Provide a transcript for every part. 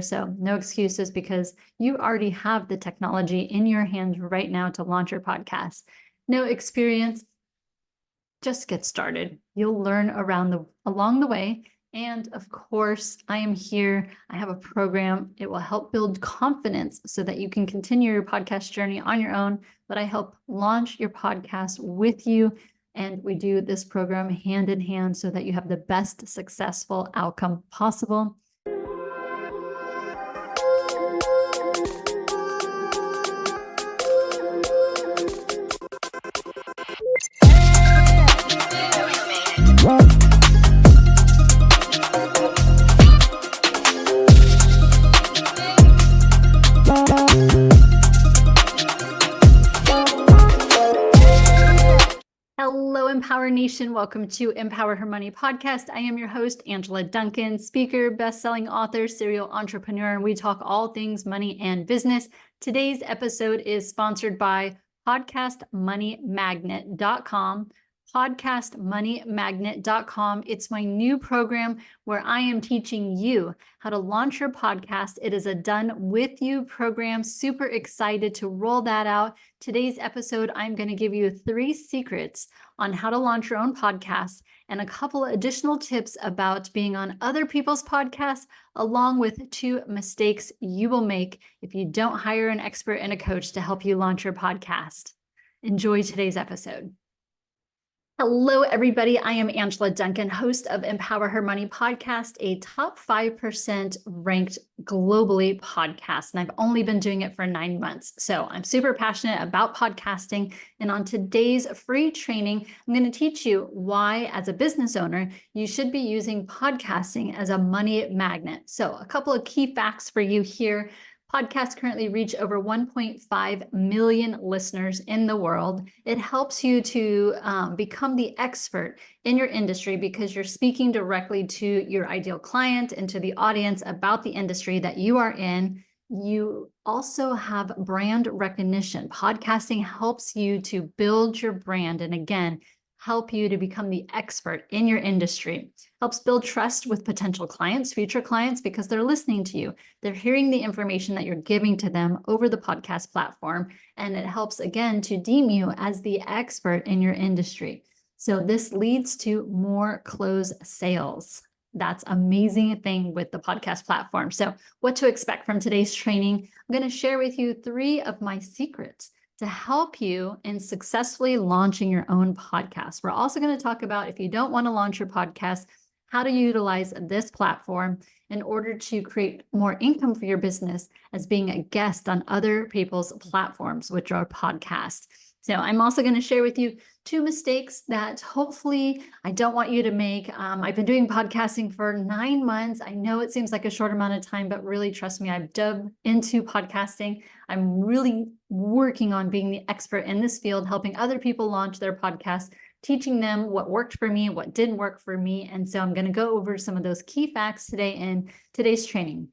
So no excuses, because you already have the technology in your hands right now to launch your podcast. No experience, just get started. You'll learn along the way. And of course, I am here. I have a program. It will help build confidence so that you can continue your podcast journey on your own. But I help launch your podcast with you. And we do this program hand in hand so that you have the best successful outcome possible. Hello, Empower Nation. Welcome to Empower Her Money podcast. I am your host, Angela Duncan, speaker, best-selling author, serial entrepreneur, and we talk all things money and business. Today's episode is sponsored by podcastmoneymagnet.com. podcastmoneymagnet.com. It's my new program where I am teaching you how to launch your podcast. It is a done with you program. Super excited to roll that out. Today's episode, I'm going to give you 3 secrets on how to launch your own podcast and a couple additional tips about being on other people's podcasts, along with 2 mistakes you will make if you don't hire an expert and a coach to help you launch your podcast. Enjoy today's episode. Hello, everybody. I am Angela Duncan, host of Empower Her Money podcast, a top 5% ranked globally podcast. And I've only been doing it for 9 months. So I'm super passionate about podcasting. And on today's free training, I'm going to teach you why, as a business owner, you should be using podcasting as a money magnet. So a couple of key facts for you here. Podcasts currently reach over 1.5 million listeners in the world. It helps you to become the expert in your industry because you're speaking directly to your ideal client and to the audience about the industry that you are in. You also have brand recognition. Podcasting helps you to build your brand and, again, help you to become the expert in your industry. Helps build trust with potential clients, future clients, because they're listening to you. They're hearing the information that you're giving to them over the podcast platform. And it helps, again, to deem you as the expert in your industry. So this leads to more closed sales. That's an amazing thing with the podcast platform. So what to expect from today's training? I'm going to share with you 3 of my secrets to help you in successfully launching your own podcast. We're also going to talk about, if you don't want to launch your podcast, how to utilize this platform in order to create more income for your business as being a guest on other people's platforms, which are podcasts. So I'm also going to share with you 2 mistakes that hopefully I don't want you to make. I've been doing podcasting for 9 months. I know it seems like a short amount of time, but really, trust me, I've dove into podcasting. I'm really working on being the expert in this field, helping other people launch their podcasts, teaching them what worked for me, what didn't work for me. And so I'm going to go over some of those key facts today in today's training.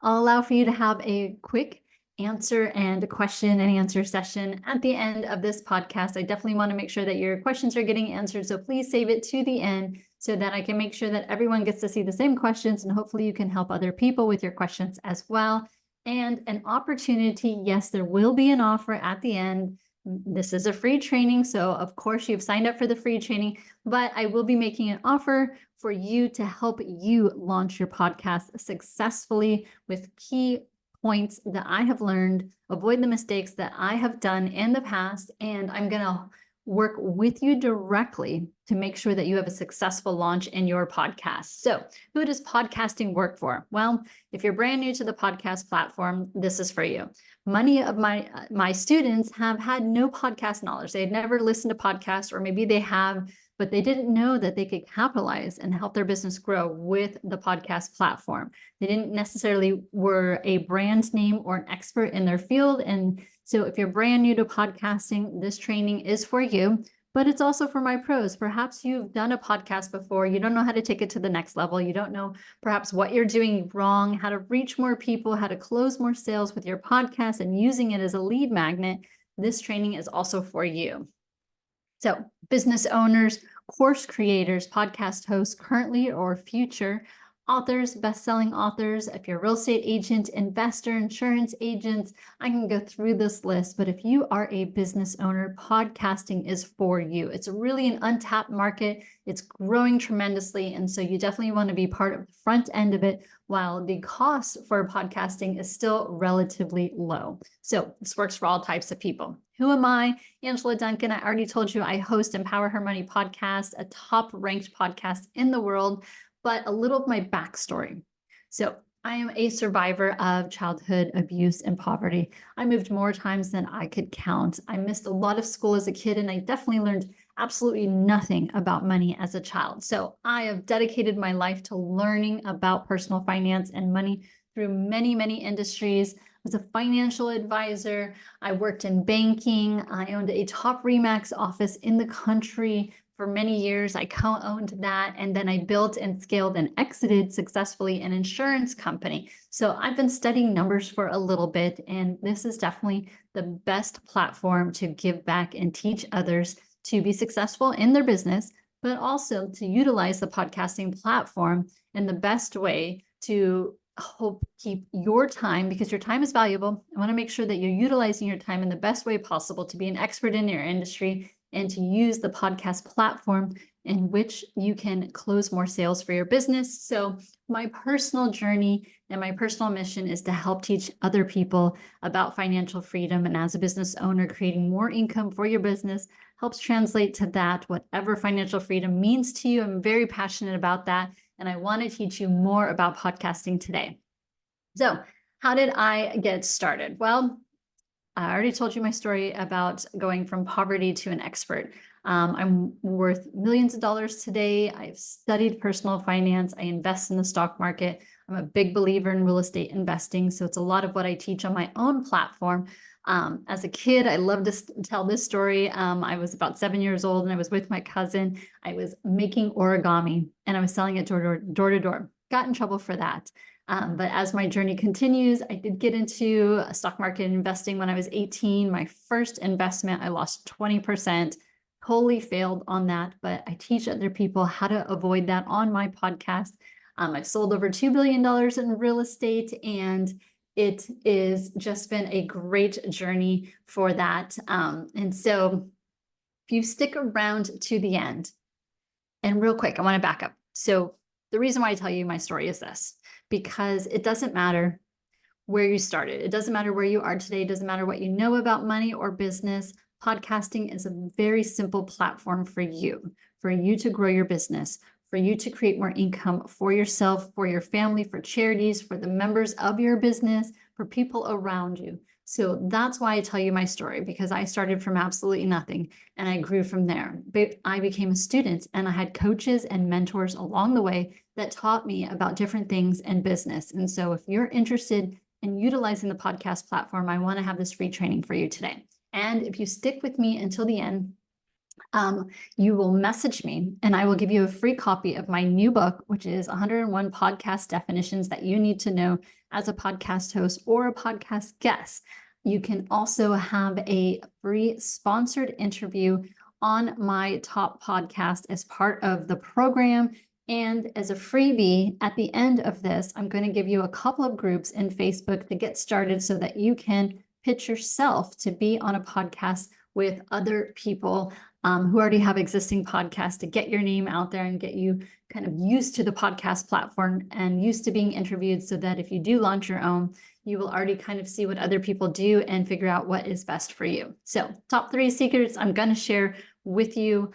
I'll allow for you to have a quick answer and question and answer session at the end of this podcast. I definitely want to make sure that your questions are getting answered. So please save it to the end so that I can make sure that everyone gets to see the same questions, and hopefully you can help other people with your questions as well. And an opportunity, yes, there will be an offer at the end. This is a free training, so of course you've signed up for the free training, but I will be making an offer for you to help you launch your podcast successfully with key points that I have learned, avoid the mistakes that I have done in the past, and I'm going to work with you directly to make sure that you have a successful launch in your podcast. So who does podcasting work for? Well, if you're brand new to the podcast platform, this is for you. Many of my students have had no podcast knowledge. They had never listened to podcasts, or maybe they have, but they didn't know that they could capitalize and help their business grow with the podcast platform. They didn't necessarily were a brand name or an expert in their field. And so if you're brand new to podcasting, this training is for you, but it's also for my pros. Perhaps you've done a podcast before. You don't know how to take it to the next level. You don't know perhaps what you're doing wrong, how to reach more people, how to close more sales with your podcast and using it as a lead magnet. This training is also for you. So business owners, course creators, podcast hosts, currently or future, authors, best-selling authors, if you're a real estate agent, investor, insurance agents, I can go through this list. But if you are a business owner, podcasting is for you. It's really an untapped market. It's growing tremendously. And so you definitely want to be part of the front end of it, while the cost for podcasting is still relatively low. So this works for all types of people. Who am I? Angela Duncan. I already told you I host Empower Her Money podcast, a top ranked podcast in the world. But a little of my backstory. So I am a survivor of childhood abuse and poverty. I moved more times than I could count. I missed a lot of school as a kid, and I definitely learned absolutely nothing about money as a child. So I have dedicated my life to learning about personal finance and money through many, many industries. I was a financial advisor. I worked in banking. I owned a top RE/MAX office in the country. For many years, I co-owned that, and then I built and scaled and exited successfully an insurance company. So I've been studying numbers for a little bit, and this is definitely the best platform to give back and teach others to be successful in their business, but also to utilize the podcasting platform in the best way to help keep your time, because your time is valuable. I want to make sure that you're utilizing your time in the best way possible to be an expert in your industry, and to use the podcast platform in which you can close more sales for your business. So my personal journey and my personal mission is to help teach other people about financial freedom. And as a business owner, creating more income for your business helps translate to that, whatever financial freedom means to you. I'm very passionate about that, and I want to teach you more about podcasting today. So how did I get started? Well, I already told you my story about going from poverty to an expert. I'm worth millions of dollars today. I've studied personal finance. I invest in the stock market. I'm a big believer in real estate investing. So it's a lot of what I teach on my own platform. As a kid, I loved to tell this story. I was about 7 years old, and I was with my cousin. I was making origami, and I was selling it door to door. Got in trouble for that. But as my journey continues, I did get into stock market investing when I was 18. My first investment, I lost 20%, totally failed on that. But I teach other people how to avoid that on my podcast. I've sold over $2 billion in real estate, and it is just been a great journey for that. And so if you stick around to the end, and real quick, I want to back up. So the reason why I tell you my story is this, because it doesn't matter where you started. It doesn't matter where you are today. It doesn't matter what you know about money or business. Podcasting is a very simple platform for you to grow your business, for you to create more income for yourself, for your family, for charities, for the members of your business, for people around you. So that's why I tell you my story, because I started from absolutely nothing and I grew from there. But I became a student, and I had coaches and mentors along the way that taught me about different things in business. And so if you're interested in utilizing the podcast platform, I want to have this free training for you today. And if you stick with me until the end, you will message me, and I will give you a free copy of my new book, which is 101 podcast definitions that you need to know as a podcast host or a podcast guest. You can also have a free sponsored interview on my top podcast as part of the program. And as a freebie, at the end of this, I'm going to give you a couple of groups in Facebook to get started so that you can pitch yourself to be on a podcast with other people who already have existing podcasts, to get your name out there and get you kind of used to the podcast platform and used to being interviewed, so that if you do launch your own, you will already kind of see what other people do and figure out what is best for you. So top 3 secrets I'm going to share with you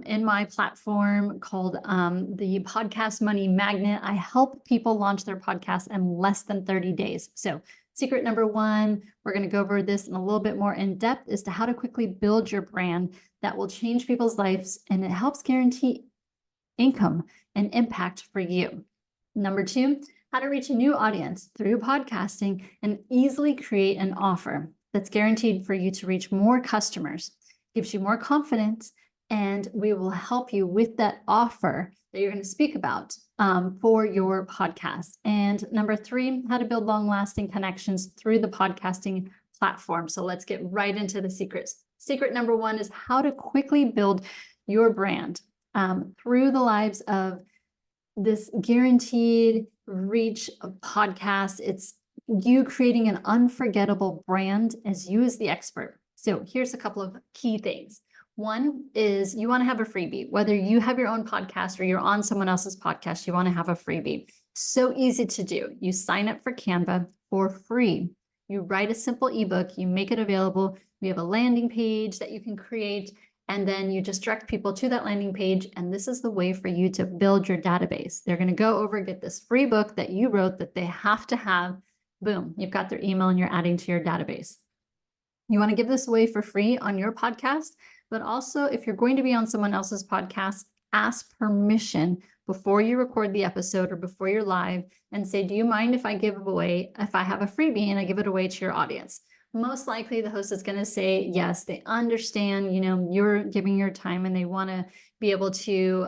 in my platform called the Podcast Money Magnet. I help people launch their podcast in less than 30 days. So secret number 1, we're going to go over this in a little bit more in depth, as to how to quickly build your brand that will change people's lives, and it helps guarantee income and impact for you. Number 2, how to reach a new audience through podcasting and easily create an offer that's guaranteed for you to reach more customers, gives you more confidence, and we will help you with that offer that you're going to speak about for your podcast. And number 3, how to build long-lasting connections through the podcasting platform. So let's get right into the secrets. Secret number 1 is how to quickly build your brand through the lives of this guaranteed reach of podcast. It's you creating an unforgettable brand as you as the expert. So here's a couple of key things. One is you want to have a freebie, whether you have your own podcast or you're on someone else's podcast, you want to have a freebie. So easy to do. You sign up for Canva for free. You write a simple ebook, you make it available. We have a landing page that you can create, and then you just direct people to that landing page. And this is the way for you to build your database. They're going to go over, get this free book that you wrote that they have to have. Boom, you've got their email and you're adding to your database. You want to give this away for free on your podcast, but also if you're going to be on someone else's podcast, ask permission before you record the episode or before you're live and say, do you mind if I give away, if I have a freebie and I give it away to your audience? Most likely the host is going to say yes. They understand, you're giving your time and they want to be able to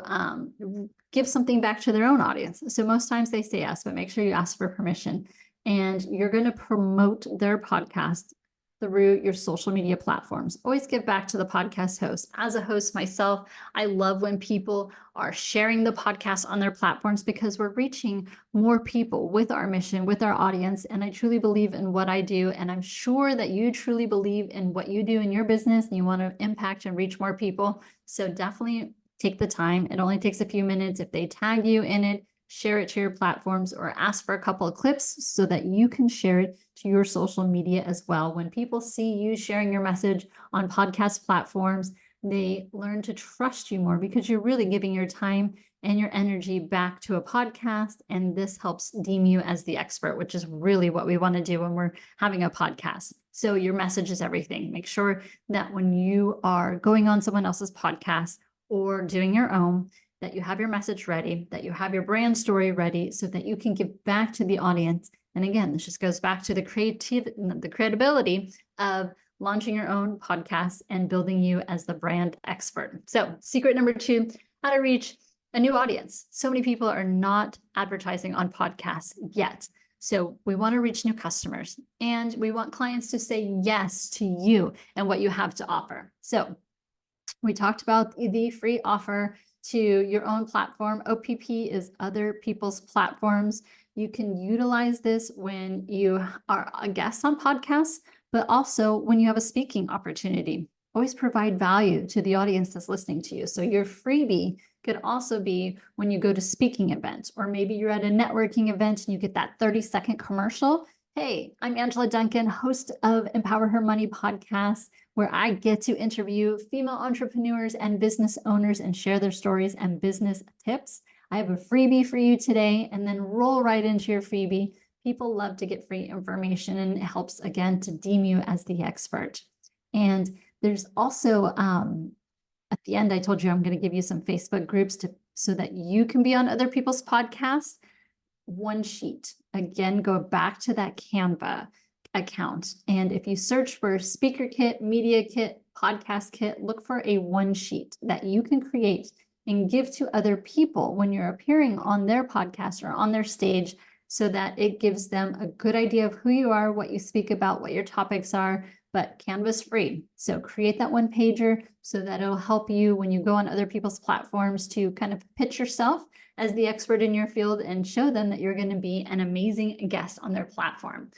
give something back to their own audience. So most times they say yes, but make sure you ask for permission. And you're going to promote their podcast through your social media platforms. Always give back to the podcast host. As a host myself, I love when people are sharing the podcast on their platforms because we're reaching more people with our mission, with our audience. And I truly believe in what I do. And I'm sure that you truly believe in what you do in your business and you want to impact and reach more people. So definitely take the time. It only takes a few minutes. If they tag you in it, share it to your platforms or ask for a couple of clips so that you can share it to your social media as well. When people see you sharing your message on podcast platforms, they learn to trust you more because you're really giving your time and your energy back to a podcast. And this helps deem you as the expert, which is really what we want to do when we're having a podcast. So your message is everything. Make sure that when you are going on someone else's podcast or doing your own, that you have your message ready, that you have your brand story ready so that you can give back to the audience. And again, this just goes back to the credibility of launching your own podcast and building you as the brand expert. So secret number 2, how to reach a new audience. So many people are not advertising on podcasts yet. So we want to reach new customers and we want clients to say yes to you and what you have to offer. So we talked about the free offer to your own platform. OPP is other people's platforms. You can utilize this when you are a guest on podcasts, but also when you have a speaking opportunity. Always provide value to the audience that's listening to you. So your freebie could also be when you go to speaking events, or maybe you're at a networking event and you get that 30-second commercial. Hey, I'm Angela Duncan, host of Empower Her Money podcast, where I get to interview female entrepreneurs and business owners and share their stories and business tips. I have a freebie for you today, and then roll right into your freebie. People love to get free information, and it helps, again, to deem you as the expert. And there's also, at the end, I told you I'm going to give you some Facebook groups so that you can be on other people's podcasts. One sheet. Again, go back to that Canva account. And if you search for speaker kit, media kit, podcast kit, look for a one sheet that you can create and give to other people when you're appearing on their podcast or on their stage, so that it gives them a good idea of who you are, what you speak about, what your topics are. But Canva's free. So create that one pager so that it'll help you when you go on other people's platforms to kind of pitch yourself as the expert in your field and show them that you're going to be an amazing guest on their platform.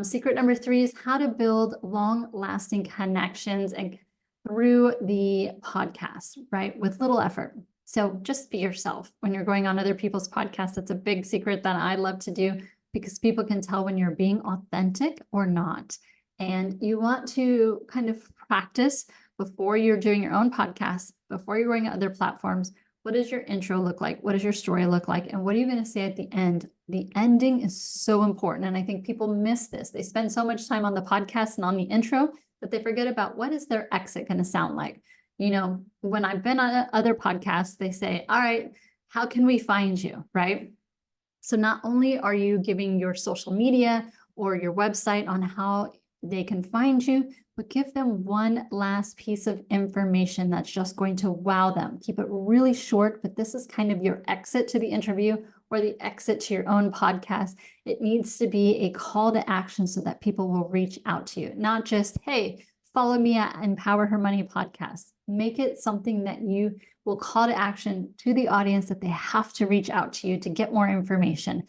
Secret number 3 is how to build long-lasting connections and through the podcast, right? With little effort. So just be yourself when you're going on other people's podcasts. That's a big secret that I love to do because people can tell when you're being authentic or not. And you want to kind of practice before you're doing your own podcast, before you're going to other platforms. What does your intro look like? What does your story look like? And what are you going to say at the end? The ending is so important. And I think people miss this. They spend so much time on the podcast and on the intro, but they forget about what is their exit going to sound like. When I've been on other podcasts, they say, all right, how can we find you? Right? So not only are you giving your social media or your website on how they can find you, but give them one last piece of information that's just going to wow them. Keep it really short, but this is kind of your exit to the interview or the exit to your own podcast. It needs to be a call to action so that people will reach out to you, not just, hey, follow me at Empower Her Money podcast. Make it something that you will call to action to the audience, that they have to reach out to you to get more information.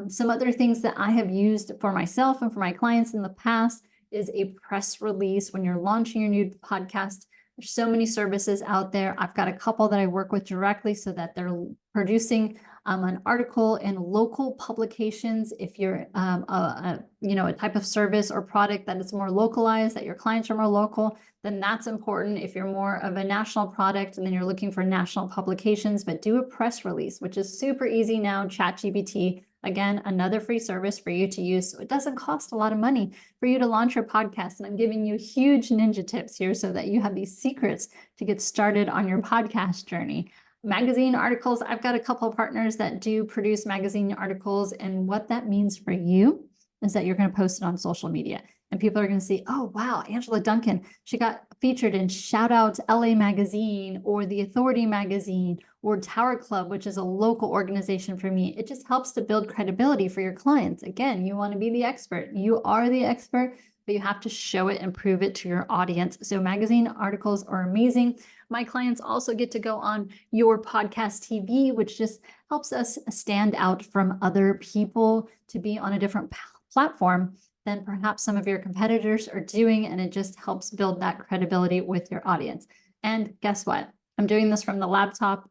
Some other things that I have used for myself and for my clients in the past is a press release when you're launching your new podcast. There's so many services out there. I've got a couple that I work with directly so that they're producing an article in local publications. If you're a type of service or product that is more localized, that your clients are more local, then that's important. If you're more of a national product and then you're looking for national publications, but do a press release, which is super easy now. ChatGPT, again, another free service for you to use. So it doesn't cost a lot of money for you to launch your podcast. And I'm giving you huge ninja tips here so that you have these secrets to get started on your podcast journey. Magazine articles, I've got a couple of partners that do produce magazine articles. And what that means for you is that you're going to post it on social media. And people are going to see, oh, wow, Angela Duncan, she got featured in Shout Out LA Magazine or The Authority Magazine or Tower Club, which is a local organization for me. It just helps to build credibility for your clients. Again, you want to be the expert. You are the expert, but you have to show it and prove it to your audience. So magazine articles are amazing. My clients also get to go on your podcast TV, which just helps us stand out from other people, to be on a different platform than perhaps some of your competitors are doing. And it just helps build that credibility with your audience. And guess what? I'm doing this from my laptop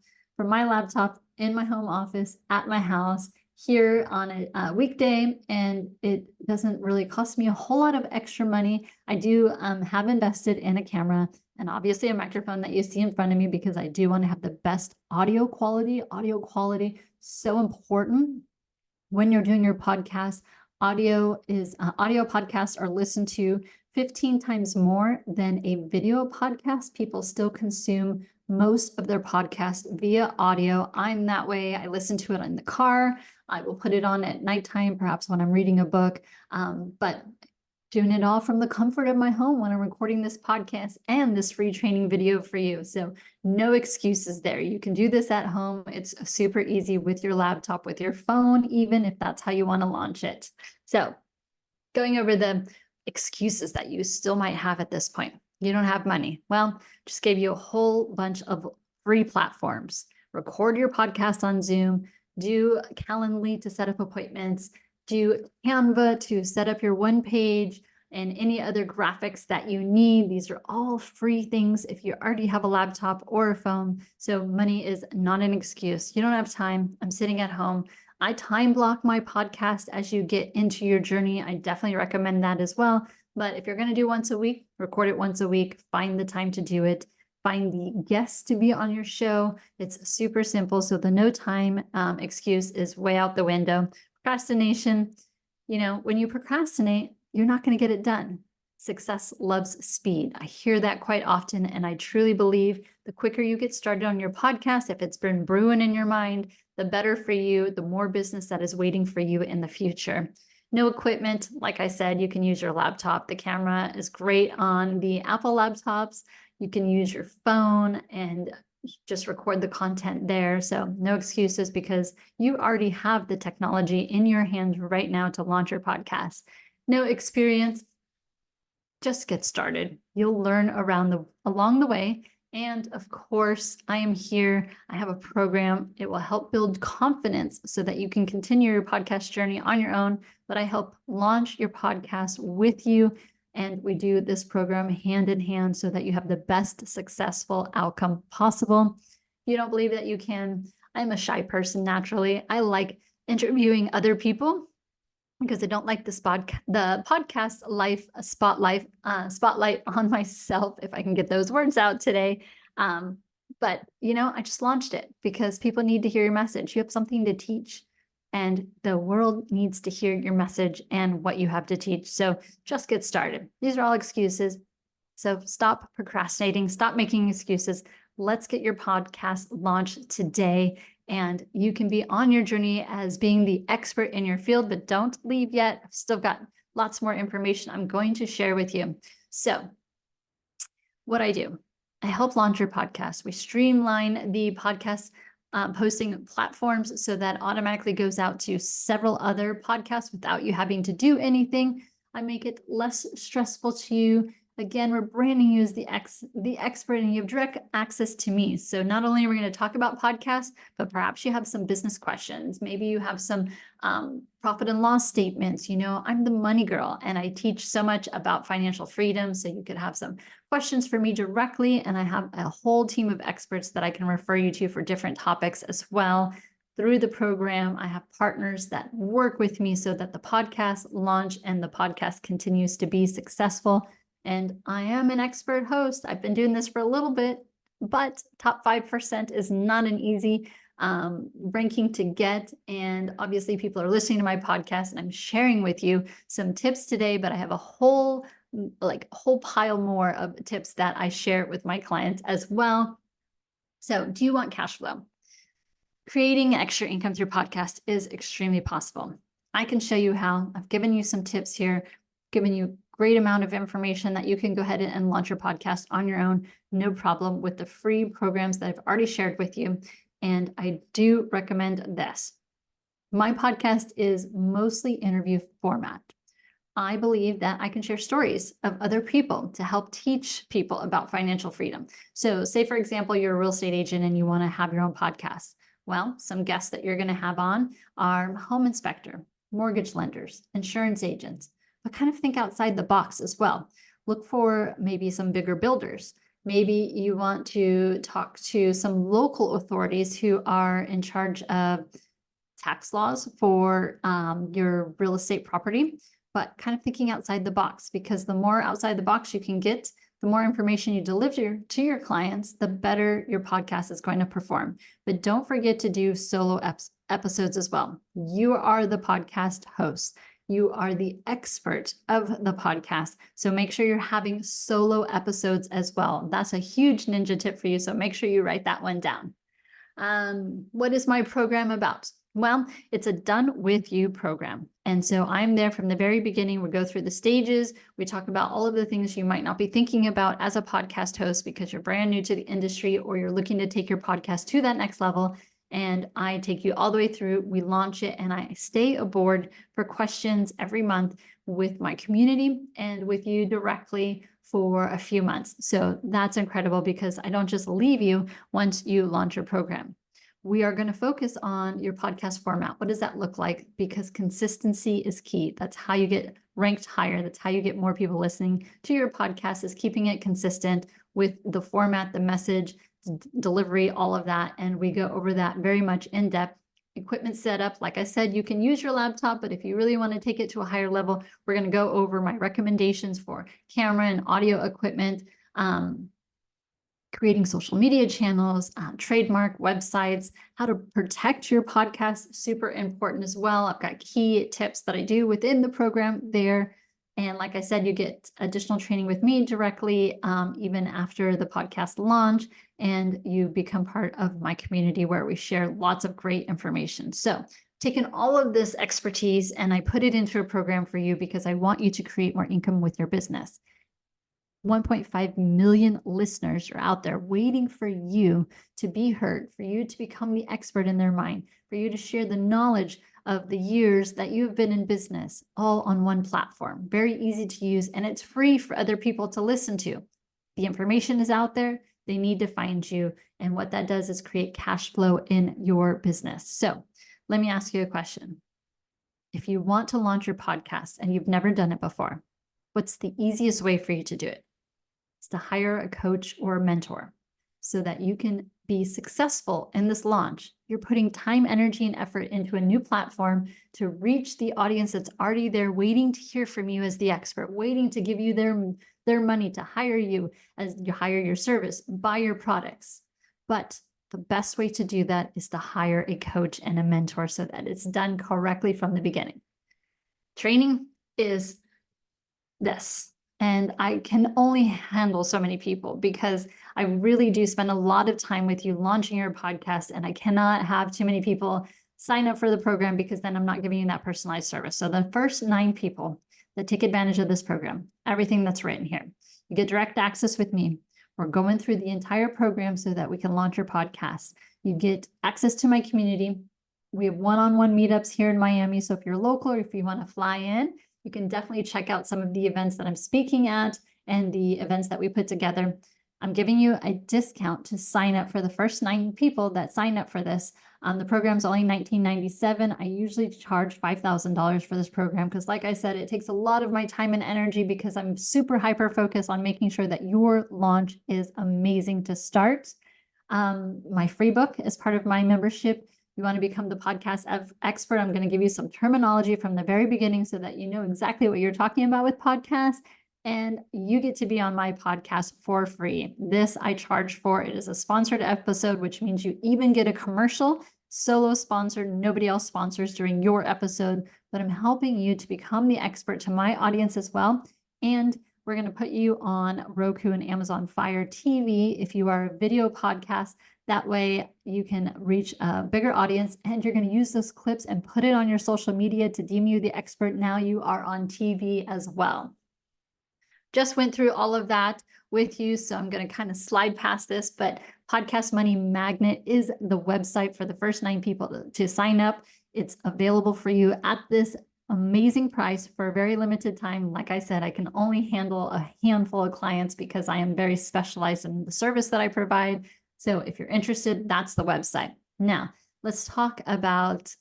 in my home office at my house here on a weekday, and it doesn't really cost me a whole lot of extra money. I do have invested in a camera and obviously a microphone that you see in front of me, because I do want to have the best audio quality. Audio quality, so important when you're doing your podcast. Audio podcasts are listened to 15 times more than a video podcast. People still consume most of their podcasts via audio. I'm that way. I listen to it in the car. I will put it on at nighttime, perhaps when I'm reading a book, but doing it all from the comfort of my home when I'm recording this podcast and this free training video for you. So no excuses there. You can do this at home. It's super easy with your laptop, with your phone, even if that's how you want to launch it. So going over the excuses that you still might have at this point. You don't have money. Well, just gave you a whole bunch of free platforms. Record your podcast on Zoom, do Calendly to set up appointments, do Canva to set up your one page and any other graphics that you need. These are all free things if you already have a laptop or a phone. So money is not an excuse. You don't have time. I'm sitting at home. I time block my podcast as you get into your journey. I definitely recommend that as well. But if you're going to do once a week, record it once a week, find the time to do it. Find the guests to be on your show. It's super simple. So the no time excuse is way out the window. Procrastination, when you procrastinate, you're not going to get it done. Success loves speed. I hear that quite often. And I truly believe the quicker you get started on your podcast, if it's been brewing in your mind, the better for you, the more business that is waiting for you in the future. No equipment. Like I said, you can use your laptop. The camera is great on the Apple laptops. You can use your phone and just record the content there. So no excuses, because you already have the technology in your hands right now to launch your podcast. No experience, just get started. You'll learn along the way. And of course, I am here. I have a program. It will help build confidence so that you can continue your podcast journey on your own. But I help launch your podcast with you. And we do this program hand in hand so that you have the best successful outcome possible. If you don't believe that you can, I'm a shy person naturally. I like interviewing other people because I don't like the podcast life spotlight on myself, if I can get those words out today. But I just launched it because people need to hear your message. You have something to teach, and the world needs to hear your message and what you have to teach. So just get started. These are all excuses. So stop procrastinating, stop making excuses. Let's get your podcast launched today. And you can be on your journey as being the expert in your field, but don't leave yet. I've still got lots more information I'm going to share with you. So what I do, I help launch your podcast. We streamline the podcast posting platforms so that automatically goes out to several other podcasts without you having to do anything. I make it less stressful to you. Again, we're branding you as the expert, and you have direct access to me. So not only are we going to talk about podcasts, but perhaps you have some business questions. Maybe you have some profit and loss statements. I'm the money girl, and I teach so much about financial freedom. So you could have some questions for me directly, and I have a whole team of experts that I can refer you to for different topics as well. Through the program, I have partners that work with me so that the podcast launch and the podcast continues to be successful. And I am an expert host. I've been doing this for a little bit, but top 5% is not an easy ranking to get. And obviously people are listening to my podcast and I'm sharing with you some tips today, but I have a whole pile more of tips that I share with my clients as well. So do you want cash flow? Creating extra income through podcast is extremely possible. I can show you how. I've given you some tips here, given you great amount of information that you can go ahead and launch your podcast on your own, no problem, with the free programs that I've already shared with you. And I do recommend this. My podcast is mostly interview format. I believe that I can share stories of other people to help teach people about financial freedom. So say, for example, you're a real estate agent and you want to have your own podcast. Well, some guests that you're going to have on are home inspector, mortgage lenders, insurance agents, but kind of think outside the box as well. Look for maybe some bigger builders. Maybe you want to talk to some local authorities who are in charge of tax laws for your real estate property, but kind of thinking outside the box, because the more outside the box you can get, the more information you deliver to your clients, the better your podcast is going to perform. But don't forget to do solo episodes as well. You are the podcast host. You are the expert of the podcast. So make sure you're having solo episodes as well. That's a huge ninja tip for you. So make sure you write that one down. What is my program about? Well, it's a done with you program. And so I'm there from the very beginning. We go through the stages. We talk about all of the things you might not be thinking about as a podcast host because you're brand new to the industry or you're looking to take your podcast to that next level. And I take you all the way through. We launch it and I stay aboard for questions every month with my community and with you directly for a few months. So that's incredible because I don't just leave you once you launch your program. We are going to focus on your podcast format. What does that look like? Because consistency is key. That's how you get ranked higher. That's how you get more people listening to your podcast, is keeping it consistent with the format, the message, delivery, all of that. And we go over that very much in depth. Equipment setup, like I said, you can use your laptop, but if you really want to take it to a higher level, we're going to go over my recommendations for camera and audio equipment, creating social media channels, trademark websites, how to protect your podcast, super important as well. I've got key tips that I do within the program there. And like I said, you get additional training with me directly, even after the podcast launch, and you become part of my community where we share lots of great information. So taken all of this expertise and I put it into a program for you because I want you to create more income with your business. 1.5 million listeners are out there waiting for you to be heard, for you to become the expert in their mind, for you to share the knowledge of the years that you've been in business, all on one platform. Very easy to use, and it's free for other people to listen to. The information is out there. They need to find you. And what that does is create cash flow in your business. So let me ask you a question. If you want to launch your podcast and you've never done it before, what's the easiest way for you to do it? It's to hire a coach or a mentor so that you can be successful in this launch. You're putting time, energy, and effort into a new platform to reach the audience that's already there, waiting to hear from you as the expert, waiting to give you their money to hire you as you hire your service, buy your products. But the best way to do that is to hire a coach and a mentor so that it's done correctly from the beginning. Training is this. And I can only handle so many people because I really do spend a lot of time with you launching your podcast, and I cannot have too many people sign up for the program because then I'm not giving you that personalized service. So the first 9 people that take advantage of this program, everything that's written here, you get direct access with me. We're going through the entire program so that we can launch your podcast. You get access to my community. We have one-on-one meetups here in Miami. So if you're local or if you want to fly in, you can definitely check out some of the events that I'm speaking at and the events that we put together. I'm giving you a discount to sign up for the first 9 people that sign up for this. The program's only $19.97. I usually charge $5,000 for this program because, like I said, it takes a lot of my time and energy because I'm super hyper focused on making sure that your launch is amazing to start. My free book is part of my membership. You want to become the podcast expert. I'm going to give you some terminology from the very beginning so that you know exactly what you're talking about with podcasts. And you get to be on my podcast for free. This I charge for. It is a sponsored episode, which means you even get a commercial, solo sponsored. Nobody else sponsors during your episode, but I'm helping you to become the expert to my audience as well. And we're going to put you on Roku and Amazon Fire TV if you are a video podcast. That way you can reach a bigger audience, and you're going to use those clips and put it on your social media to deem you the expert. Now you are on TV as well. Just went through all of that with you, so I'm going to kind of slide past this, but Podcast Money Magnet is the website for the first 9 people to sign up. It's available for you at this amazing price for a very limited time. Like I said, I can only handle a handful of clients because I am very specialized in the service that I provide. So if you're interested, that's the website. Now, let's talk about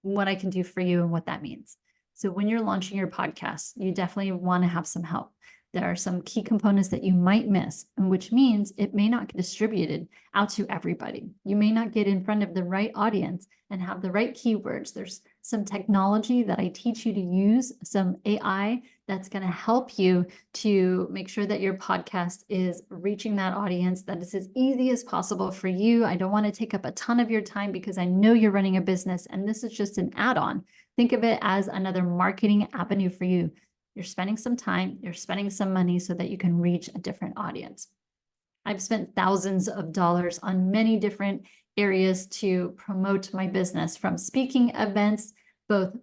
what I can do for you and what that means. So when you're launching your podcast, you definitely want to have some help. There are some key components that you might miss, and which means it may not get distributed out to everybody. You may not get in front of the right audience and have the right keywords. There's some technology that I teach you to use, some AI that's going to help you to make sure that your podcast is reaching that audience, that is as easy as possible for you. I don't want to take up a ton of your time because I know you're running a business, and this is just an add-on. Think of it as another marketing avenue for you. You're spending some time, you're spending some money so that you can reach a different audience. I've spent thousands of dollars on many different areas to promote my business, from speaking events, both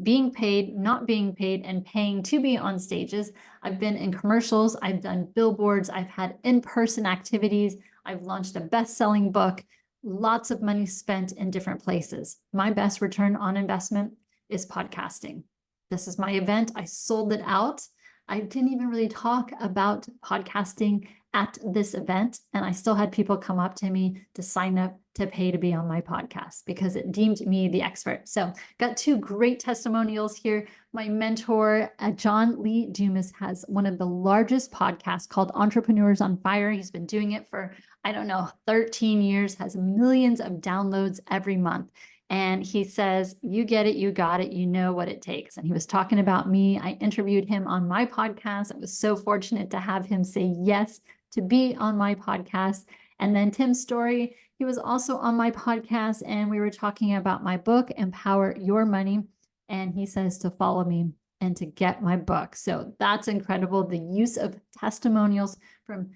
being paid, not being paid, and paying to be on stages. I've been in commercials, I've done billboards, I've had in-person activities, I've launched a best-selling book, lots of money spent in different places. My best return on investment is podcasting. This is my event. I sold it out. I didn't even really talk about podcasting at this event, and I still had people come up to me to sign up to pay to be on my podcast because it deemed me the expert. So got 2 great testimonials here. My mentor, John Lee Dumas, has one of the largest podcasts called Entrepreneurs on Fire. He's been doing it for, 13 years, has millions of downloads every month. And he says, you get it, you got it, you know what it takes. And he was talking about me. I interviewed him on my podcast. I was so fortunate to have him say yes to be on my podcast. And then Tim Story, he was also on my podcast, and we were talking about my book, Empower Your Money. And he says to follow me and to get my book. So that's incredible. The use of testimonials from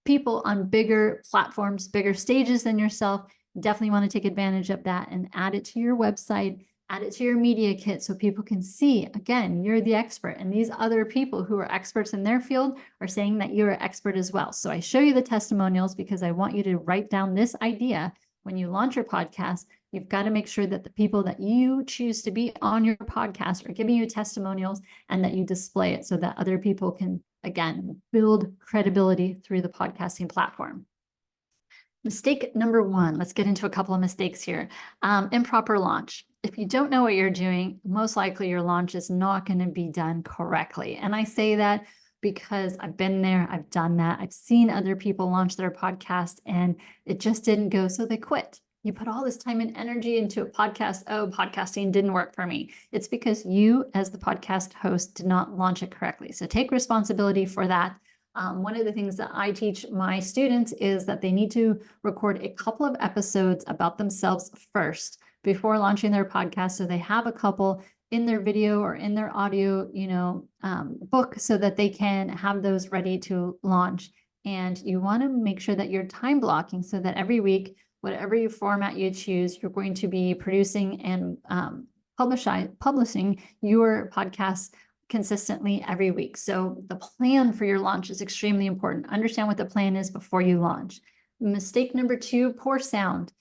people on bigger platforms, bigger stages than yourself. Definitely want to take advantage of that and add it to your website, add it to your media kit so people can see, again, you're the expert. And these other people who are experts in their field are saying that you're an expert as well. So I show you the testimonials because I want you to write down this idea. When you launch your podcast, you've got to make sure that the people that you choose to be on your podcast are giving you testimonials, and that you display it so that other people can, again, build credibility through the podcasting platform. Mistake number 1, let's get into a couple of mistakes here. Improper launch. If you don't know what you're doing, most likely your launch is not going to be done correctly. And I say that because I've been there, I've done that. I've seen other people launch their podcast and it just didn't go, so they quit. You put all this time and energy into a podcast. Oh, podcasting didn't work for me. It's because you, as the podcast host, did not launch it correctly. So take responsibility for that. One of the things that I teach my students is that they need to record a couple of episodes about themselves first before launching their podcast. So they have a couple in their video or in their audio, book, so that they can have those ready to launch. And you want to make sure that you're time blocking so that every week, whatever your format you choose, you're going to be producing and publishing your podcast consistently every week. So the plan for your launch is extremely important. Understand what the plan is before you launch. Mistake number 2, poor sound.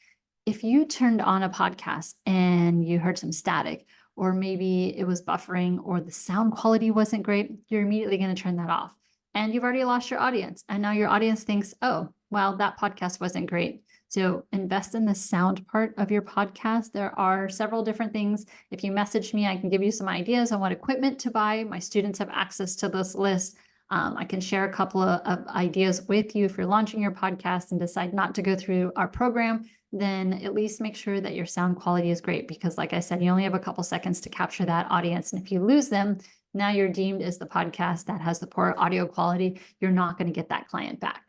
If you turned on a podcast and you heard some static, or maybe it was buffering, or the sound quality wasn't great, you're immediately going to turn that off. And you've already lost your audience. And now your audience thinks, oh, well, that podcast wasn't great. So invest in the sound part of your podcast. There are several different things. If you message me, I can give you some ideas on what equipment to buy. My students have access to this list. I can share a couple of ideas with you if you're launching your podcast and decide not to go through our program. Then at least make sure that your sound quality is great, because like I said, you only have a couple seconds to capture that audience. And if you lose them, now you're deemed as the podcast that has the poor audio quality. You're not going to get that client back.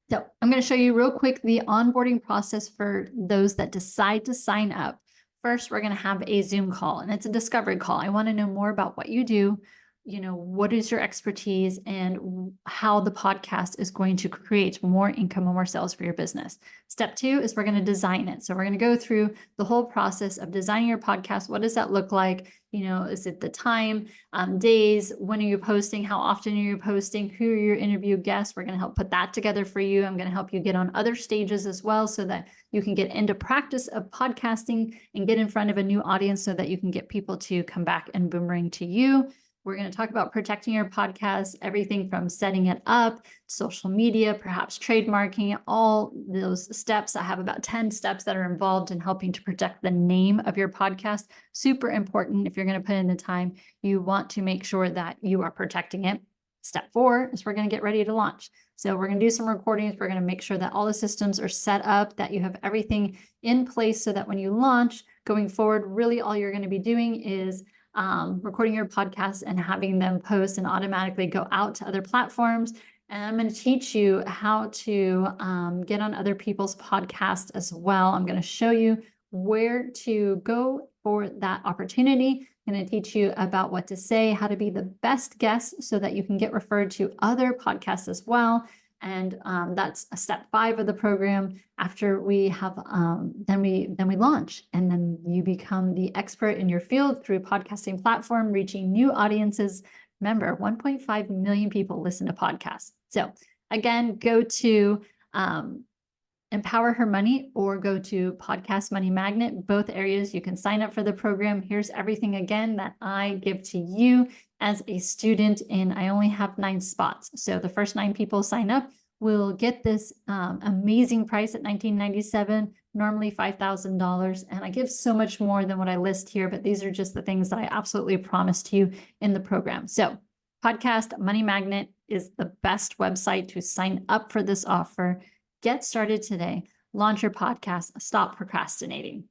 So I'm going to show you real quick the onboarding process for those that decide to sign up. First, we're going to have a Zoom call, and it's a discovery call. I want to know more about what you do, what is your expertise, and how the podcast is going to create more income and more sales for your business. Step 2 is we're going to design it. So we're going to go through the whole process of designing your podcast. What does that look like? Is it the time, days, when are you posting, how often are you posting, who are your interview guests? We're going to help put that together for you. I'm going to help you get on other stages as well, so that you can get into practice of podcasting and get in front of a new audience, so that you can get people to come back and boomerang to you. We're going to talk about protecting your podcast, everything from setting it up, social media, perhaps trademarking, all those steps. I have about 10 steps that are involved in helping to protect the name of your podcast. Super important. If you're going to put in the time, you want to make sure that you are protecting it. Step 4 is we're going to get ready to launch. So we're going to do some recordings. We're going to make sure that all the systems are set up, that you have everything in place, so that when you launch going forward, really all you're going to be doing is recording your podcast and having them post and automatically go out to other platforms. And I'm going to teach you how to get on other people's podcasts as well. I'm going to show you where to go for that opportunity. I'm going to teach you about what to say, how to be the best guest so that you can get referred to other podcasts as well. And that's a step 5 of the program. After we have, then we launch, and then you become the expert in your field through podcasting platform, reaching new audiences. Remember, 1.5 million people listen to podcasts. So again, go to EmpowerHerMoney or go to Podcast Money Magnet. Both areas you can sign up for the program. Here's everything again that I give to you as a student, and I only have 9 spots. So the first 9 people sign up will get this amazing price at $19.97, normally $5,000. And I give so much more than what I list here, but these are just the things that I absolutely promise to you in the program. So Podcast Money Magnet is the best website to sign up for this offer. Get started today. Launch your podcast. Stop procrastinating.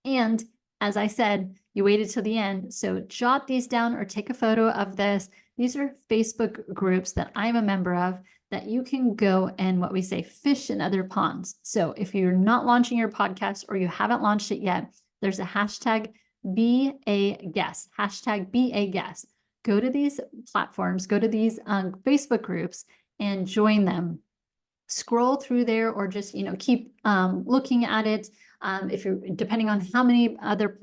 And as I said, you waited till the end. So jot these down or take a photo of this. These are Facebook groups that I'm a member of that you can go and, what we say, fish in other ponds. So if you're not launching your podcast or you haven't launched it yet, there's a hashtag be a guest, hashtag be a guest. Go to these platforms, go to these Facebook groups and join them. Scroll through there, or just, keep looking at it. If you're, depending on how many other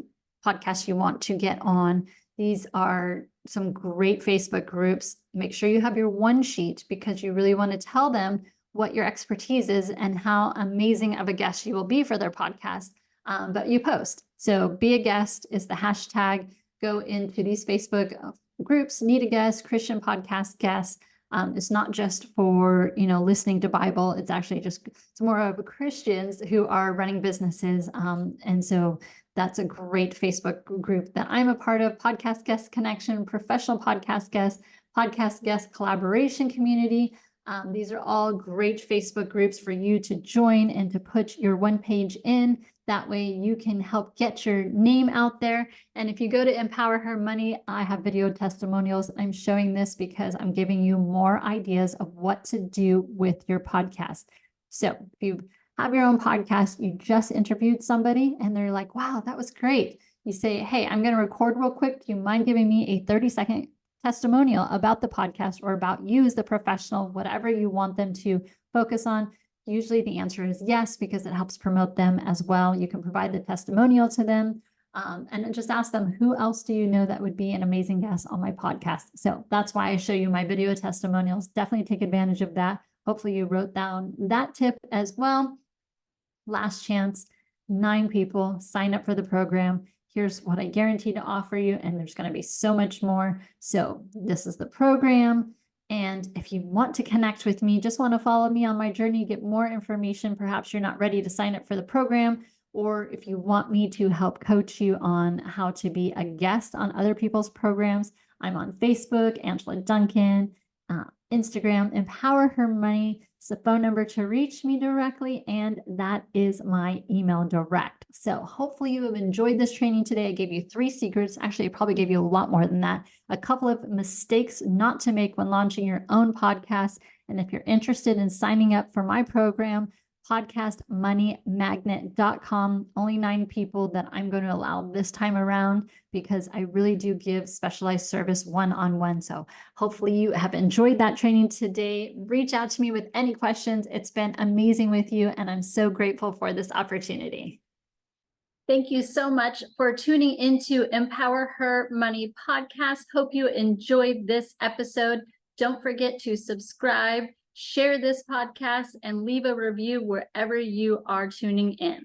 podcasts you want to get on, these are some great Facebook groups. Make sure you have your one sheet, because you really want to tell them what your expertise is and how amazing of a guest you will be for their podcast. But you post. So be a guest is the hashtag. Go into these Facebook groups, need a guest, Christian podcast guest. It's not just for, listening to Bible. It's actually it's more of Christians who are running businesses. And so that's a great Facebook group that I'm a part of. Podcast Guest Connection, Professional Podcast Guest Collaboration Community. These are all great Facebook groups for you to join and to put your one page in. That way you can help get your name out there. And if you go to EmpowerHerMoney, I have video testimonials. I'm showing this because I'm giving you more ideas of what to do with your podcast. So if you have your own podcast, you just interviewed somebody and they're like, wow, that was great. You say, hey, I'm going to record real quick. Do you mind giving me a 30-second testimonial about the podcast or about you as the professional, whatever you want them to focus on? Usually the answer is yes, because it helps promote them as well. You can provide the testimonial to them and just ask them, who else do you know that would be an amazing guest on my podcast? So that's why I show you my video testimonials. Definitely take advantage of that. Hopefully you wrote down that tip as well. Last chance, 9 people sign up for the program. Here's what I guarantee to offer you. And there's going to be so much more. So this is the program. And if you want to connect with me, just want to follow me on my journey, get more information, perhaps you're not ready to sign up for the program, or if you want me to help coach you on how to be a guest on other people's programs, I'm on Facebook, Angela Duncan, Instagram, EmpowerHerMoney. It's the phone number to reach me directly, and that is my email direct. So hopefully you have enjoyed this training today. I gave you 3 secrets. Actually, I probably gave you a lot more than that. A couple of mistakes not to make when launching your own podcast. And if you're interested in signing up for my program, podcastmoneymagnet.com. Only 9 people that I'm going to allow this time around because I really do give specialized service one-on-one. So hopefully you have enjoyed that training today. Reach out to me with any questions. It's been amazing with you, and I'm so grateful for this opportunity. Thank you so much for tuning into Empower Her Money podcast. Hope you enjoyed this episode. Don't forget to subscribe, share this podcast, and leave a review wherever you are tuning in.